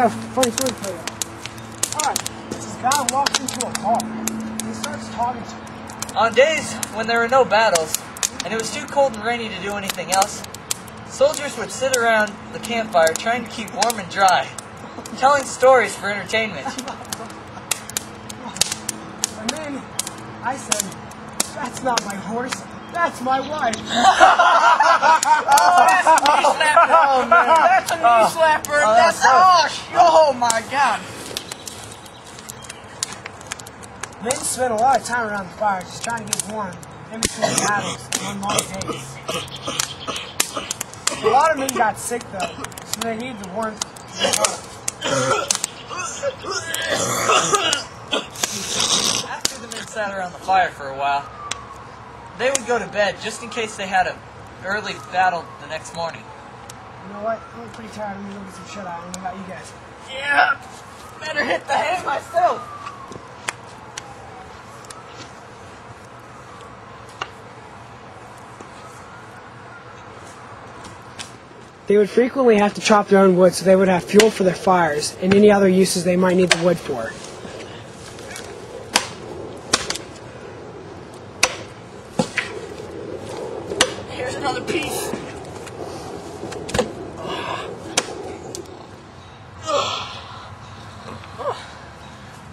I have a funny story to tell you. Alright, this guy walks into a bar and he starts talking to me. On days when there were no battles, and it was too cold and rainy to do anything else, soldiers would sit around the campfire trying to keep warm and dry, telling stories for entertainment. And then I said, "That's not my horse, that's my wife." Oh, that's a knee slapper. Oh, man. That's a knee slapper. Oh my God. Men spend a lot of time around the fire just trying to get warm in between battles on long days. A lot of men got sick though, so they needed the warmth to get up. After the men sat around the fire for a while, they would go to bed just in case they had an early battle the next morning. You know what? I'm pretty tired. I'm gonna go get some shut eye. I don't know about you guys. Yeah. Better hit the hay myself. They would frequently have to chop their own wood so they would have fuel for their fires and any other uses they might need the wood for. Here's another piece.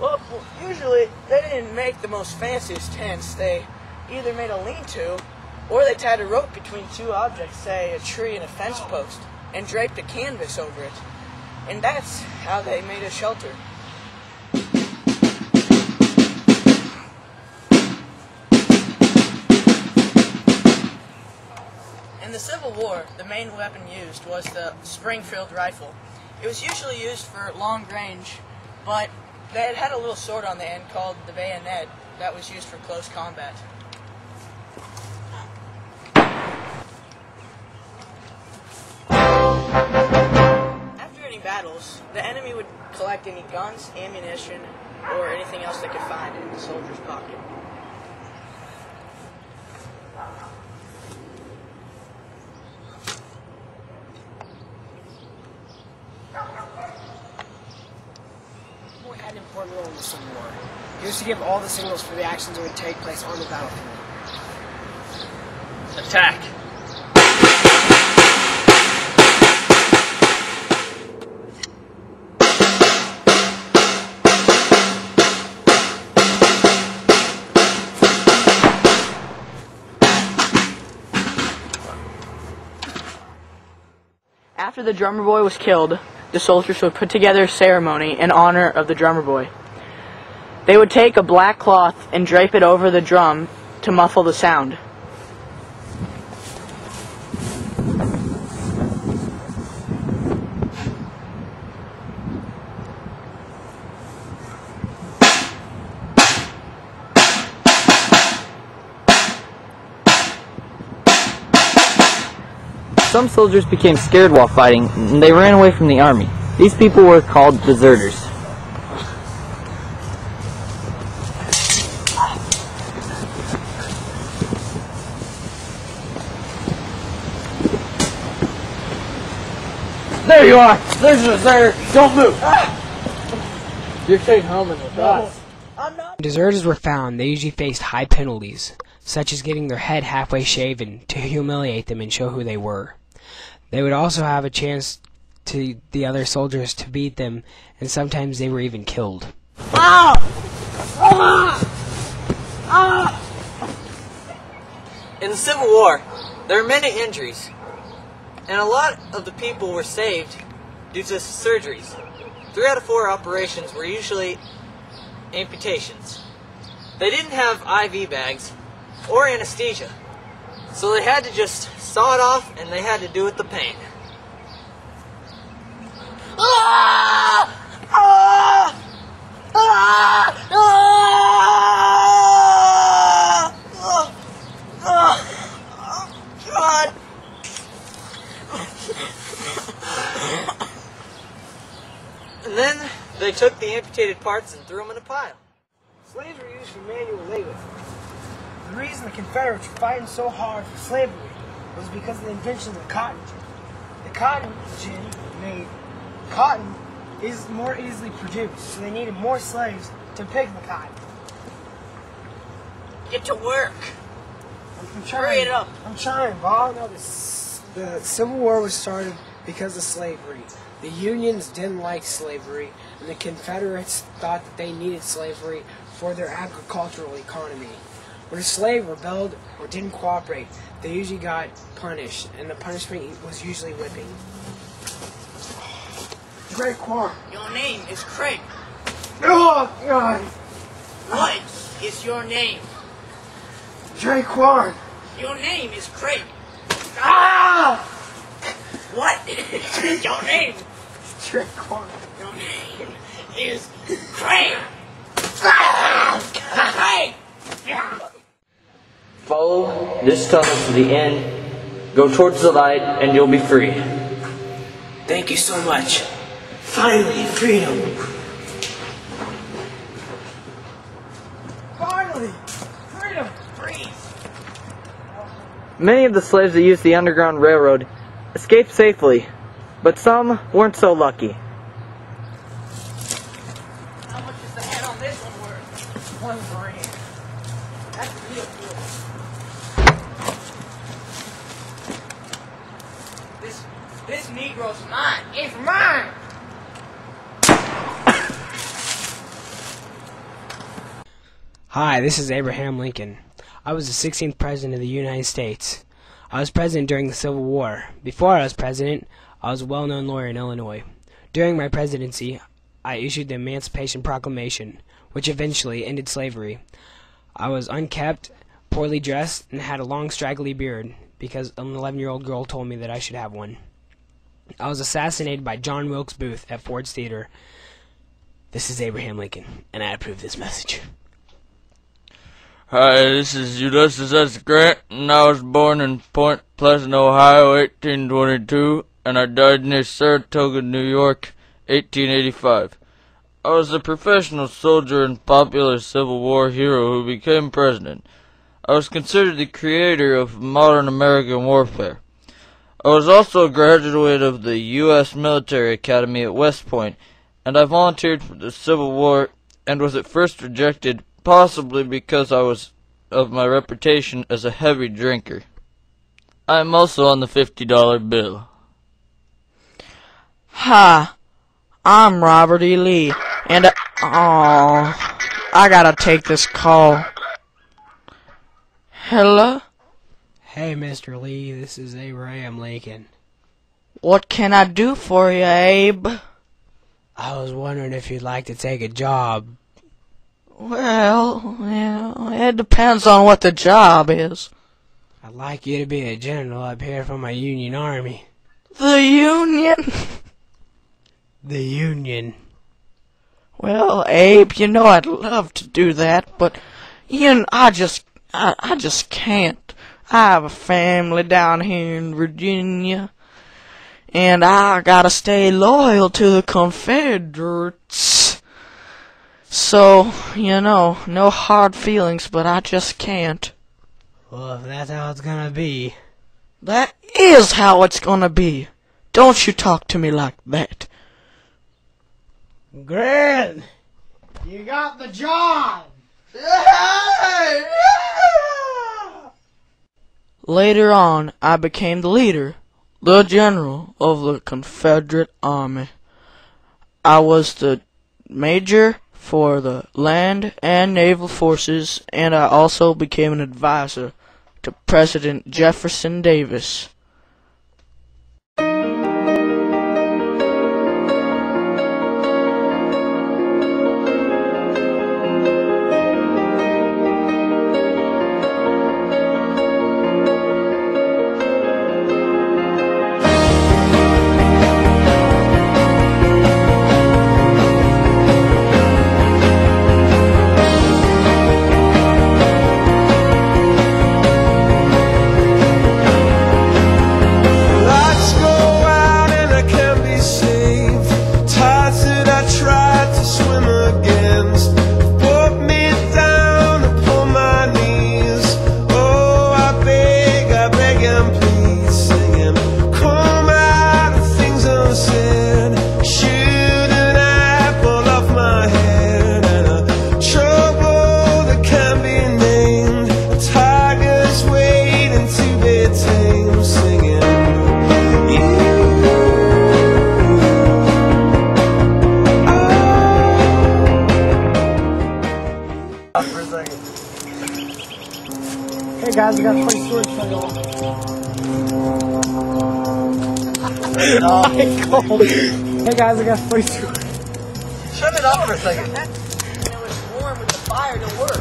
Well, usually they didn't make the most fanciest tents. They either made a lean-to or they tied a rope between two objects, say a tree and a fence post, and draped a canvas over it. And that's how they made a shelter. In the Civil War, the main weapon used was the Springfield rifle. It was usually used for long range, but it had a little sword on the end called the bayonet that was used for close combat. After any battles, the enemy would collect any guns, ammunition, or anything else they could find in the soldier's pocket. Boy had an important role in the Civil War. He was to give all the signals for the actions that would take place on the battlefield. Attack! After the drummer boy was killed, the soldiers would put together a ceremony in honor of the drummer boy. They would take a black cloth and drape it over the drum to muffle the sound. Some soldiers became scared while fighting, and they ran away from the army. These people were called deserters. There you are! There's a deserter! Don't move! You're staying home and with us. I'm not. When deserters were found, they usually faced high penalties, such as getting their head halfway shaven to humiliate them and show who they were. They would also have a chance to the other soldiers to beat them, and sometimes they were even killed. In the Civil War, there were many injuries, and a lot of the people were saved due to surgeries. 3 out of 4 operations were usually amputations. They didn't have IV bags or anesthesia, so they had to just saw it off and they had to do with the pain. God. And then they took the amputated parts and threw them in a pile. Slaves were used for manual labor. The reason the Confederates were fighting so hard for slavery was because of the invention of the cotton gin. The cotton gin made cotton is more easily produced, so they needed more slaves to pick the cotton. Get to work. I'm trying. Hurry it up. I'm trying, Bob. No, the Civil War was started because of slavery. The Unions didn't like slavery, and the Confederates thought that they needed slavery for their agricultural economy. When a slave rebelled or didn't cooperate, they usually got punished, and the punishment was usually whipping. Great Quan. Your name is Craig. Oh, God. What is your name? Drake Quan. Your name is Craig. Ah! What is your name? Drake Quan. Your name is Craig. Craig! Follow this tunnel to the end. Go towards the light and you'll be free. Thank you so much. Finally, freedom. Finally, freedom. Breathe. Many of the slaves that used the Underground Railroad escaped safely, but some weren't so lucky. How much is the head on this one worth? $1 grand. That's real good. This Negro's mine. It's mine. Hi, this is Abraham Lincoln. I was the 16th President of the United States. I was President during the Civil War. Before I was President, I was a well-known lawyer in Illinois. During my presidency, I issued the Emancipation Proclamation, which eventually ended slavery. I was unkempt, poorly dressed, and had a long straggly beard because an 11-year-old girl told me that I should have one. I was assassinated by John Wilkes Booth at Ford's Theater. This is Abraham Lincoln, and I approve this message. Hi, this is Ulysses S. Grant, and I was born in Point Pleasant, Ohio, 1822, and I died near Saratoga, New York, 1885. I was a professional soldier and popular Civil War hero who became president. I was considered the creator of modern American warfare. I was also a graduate of the U.S. Military Academy at West Point, and I volunteered for the Civil War and was at first rejected, possibly because I was of my reputation as a heavy drinker. I am also on the $50 bill. Hi, I'm Robert E. Lee, and I gotta take this call. Hello? Hey, Mr. Lee, this is Abraham Lincoln. What can I do for you, Abe? I was wondering if you'd like to take a job. Well, yeah, it depends on what the job is. I'd like you to be a general up here for my Union Army. The Union? The Union. Well, Abe, you know I'd love to do that, but I just can't. I have a family down here in Virginia, and I gotta stay loyal to the Confederates. So, no hard feelings, but I just can't. Well, if that's how it's gonna be. That is how it's gonna be. Don't you talk to me like that. Grant, you got the job. Later on, I became the leader, the general of the Confederate Army. I was the major for the land and naval forces, and I also became an advisor to President Jefferson Davis. Hey guys, I got place to. Shut it off for a second. It was warm with the fire to work.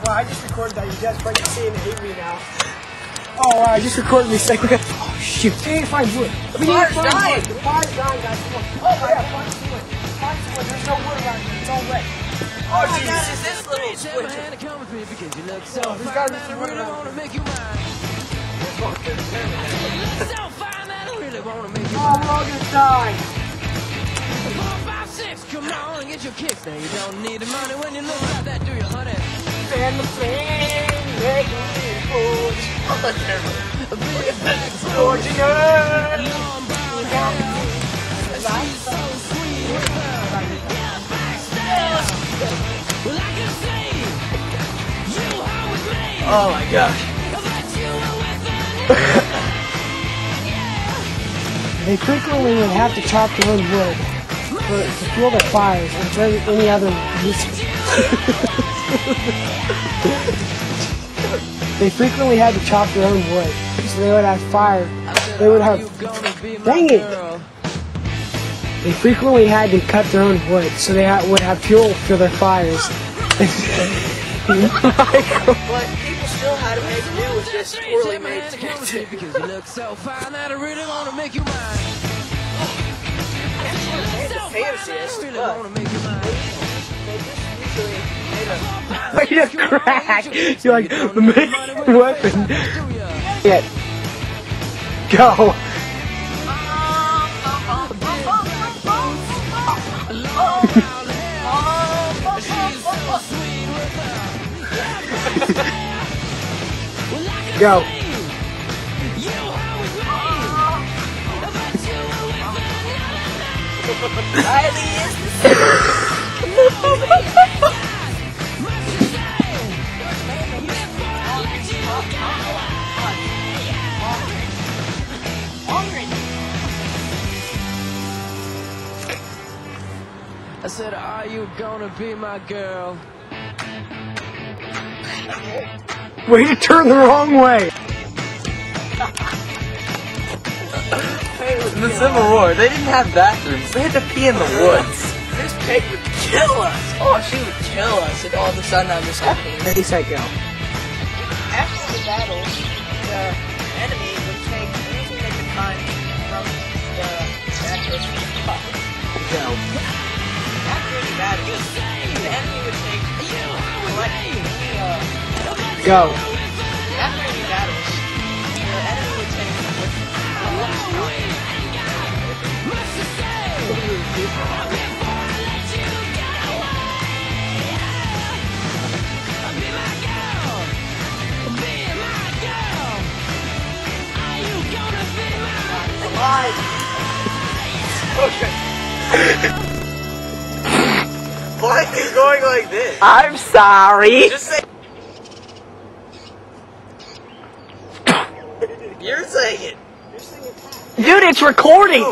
Well, I just recorded that. You guys probably see and hate me now. Oh, wow, I just recorded me saying that. Oh, shoot. We need to find wood. We need to find wood. The fire's dying, guys. Come on. Oh, yeah, find some wood. Find some wood. There's no wood around here. It's all wet. Oh, Jesus, is this little switch? There's got to be some wood around here. Oh, we're all going to die. 4, 5, 6, come on and get your kicks. Now you don't need the money when you look like that, do you, honey? Fan the flame, make me food. Scorching earth. Oh my gosh. They frequently would have to chop their own wood to fuel their fires or for any other reason. They frequently had to chop their own wood, so they would have fire. They would have. Dang it! They frequently had to cut their own wood, so they would have fuel for their fires. But people still had to make do with this poorly made tent. Because you look so fine that I really want to make you mine. The fanciest, Really but want to make you mine. they just usually made a... Made a crack! You're like, the main weapon. Yeah. Go! Go. Riley is I said, are you gonna be my girl? Way to turn the wrong way! In the Civil War, they didn't have bathrooms. They had to pee in the woods. This pig would kill us. Oh, she would kill us. And all of a sudden, I'm just happy. Ready, set, go. After the battle, the enemy would take anything they could find from the battlers. Go. After the battle, the enemy would take collect any, Go. after any battles, the enemy would take Why is he going like this? I'm sorry. Just say. You're saying it. Dude, it's recording.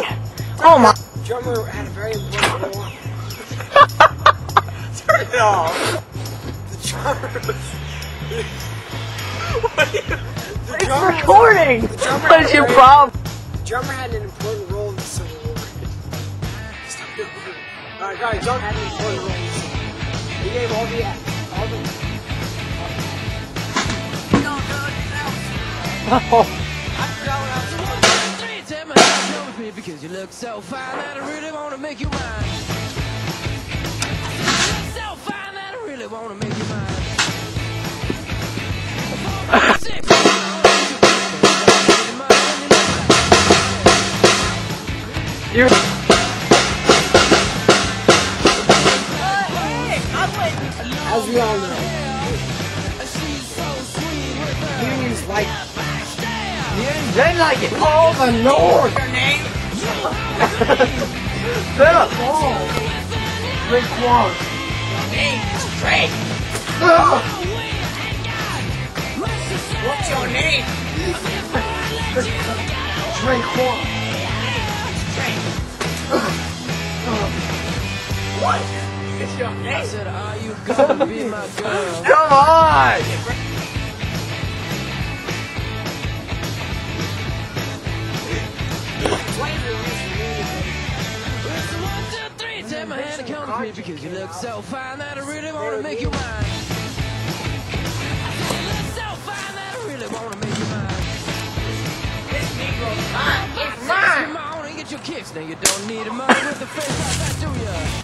Oh my. The drummer had a very important role. Turn it off. The drummer was... It's recording. What's your problem? The drummer had an important role in the Civil War. Alright guys, John had an important role in the Civil War. He gave all the... Oh. Because you look so fine that I really want to make you mine. You look so fine that I really want to make you mine. 4, 5, 6, You're. As we all know, unions like They like it. all the North. your name. Phillip. Drink one. Name is Drake. What's your name? Drink one. What is your I name? said, are you gonna be my girl? Come on. money because you look so fine that I really wanna make you mine. I said you look so fine that I really wanna make you mine. This Negro's mine. It's Come mine. on and get your kicks. Now you don't need money with the face like that, do ya?